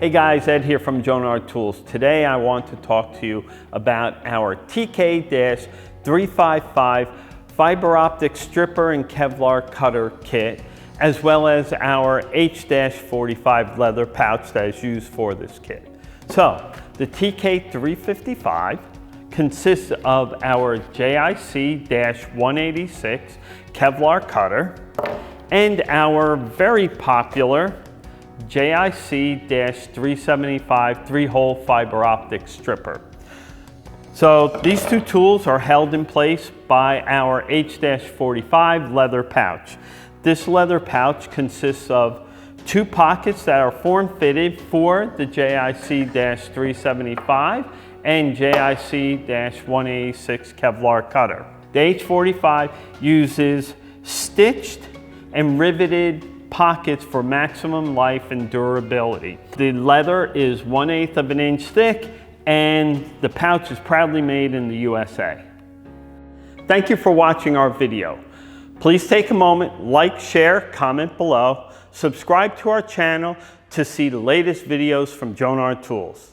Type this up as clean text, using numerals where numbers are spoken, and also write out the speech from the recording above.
Hey guys, Ed here from Jonard Tools. Today I want to talk to you about our TK-355 fiber optic stripper and Kevlar cutter kit, as well as our H-45 leather pouch that is used for this kit. So, the TK-355 consists of our JIC-186 Kevlar cutter and our very popular JIC-375 3-hole fiber optic stripper. So these two tools are held in place by our H-45 leather pouch. This leather pouch consists of two pockets that are form-fitted for the JIC-375 and JIC-186 Kevlar cutter. The H-45 uses stitched and riveted pockets for maximum life and durability. The leather is 1/8 of an inch thick and the pouch is proudly made in the USA. Thank you for watching our video. Please take a moment, like, share, comment below, subscribe to our channel to see the latest videos from Jonard Tools.